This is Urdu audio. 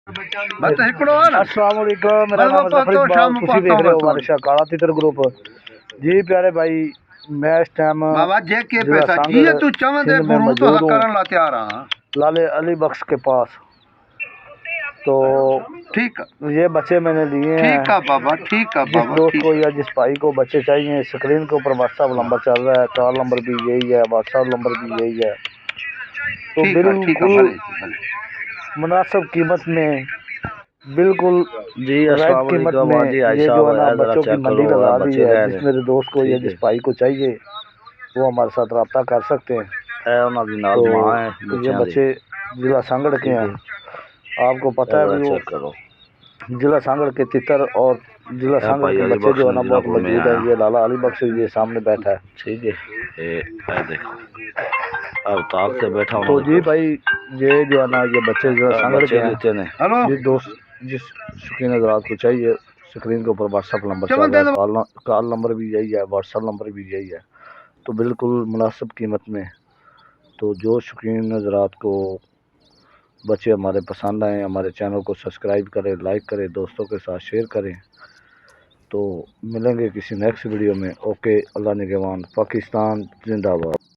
بس ہکڑو ہے نا السلام علیکم، میرا بس نام ہے وہ ظفر تو اقبال، شام کو تسی دیکھ رہے ہو ہمارے تو شاکارا تیتر گروپ۔ جی پیارے بھائی، میں اس ٹائم بابا جے کے ضلع پیسہ سانگڑ جی تو چون دے سندھ میں گرو تو موجود ہوں، کرن لا تیار ہاں لالے علی بخش کے پاس۔ تو ٹھیک یہ بچے میں نے لیے ہیں، ٹھیک ہے بابا ٹھیک ہے جس بابا دوست کو ٹھیک یا جس بھائی کو بچے چاہیے، اسکرین کے اوپر واٹس ایپ نمبر چل رہا ہے، کال نمبر بھی یہی ہے، واٹس ایپ نمبر بھی یہی ہے۔ تو ٹھیک ہے بالکل بھلے بھلے مناسب قیمت میں، بالکل جی رائٹ السلام قیمت علیکم۔ میں ہاں جی حاج یہ جو صاحب ہے نا ہے، ذرا بچوں کی چیک منڈی کرو، لگا دی بچے ہے۔ گئے جس نے۔ میرے دوست کو یا ٹھیک ہے، جس بھائی کو چاہیے وہ ہمارے ساتھ رابطہ کر سکتے ہیں۔ اے انہاں دی نال تو ماں ہے یہ بچیاں دی۔ بچے ضلع سانگڑ کے ٹھیک ہیں، ہے، آپ کو پتہ اے ہے ذرا بھی وہ چیک کرو۔ ضلع سانگڑ کے تتر اور ضلع اے سانگڑ بھائی کے علی بچے بخش جو ہے نے نا ضلع بہت پور میں موجود ہیں۔ آیا۔ یہ لالا علی بخش یہ سامنے بیٹھا ہے۔ ٹھیک ہے، اے دیکھو، اب تاک سے بیٹھا انہاں تو دے جی کول۔ بھائی، یہ جو ہے نا یہ بچے ضلع اے سانگڑ بچے کے ہیں۔ لیتے نے۔ ہلو جس دوست جس شوقین حضرات کو چاہیے، اسکرین کے اوپر واٹس ایپ نمبر چل چون رہا دے ہے، کال نمبر بھی یہی ہے، واٹس ایپ نمبر بھی یہی ہے، تو بالکل مناسب قیمت میں۔ تو جو شوقین حضرات کو بچے ہمارے پسند آئیں، ہمارے چینل کو سبسکرائب کریں، لائک کریں، دوستوں کے ساتھ شیئر کریں۔ تو ملیں گے کسی نیکسٹ ویڈیو میں۔ اوکے، اللہ نگہبان، پاکستان زندہ باد۔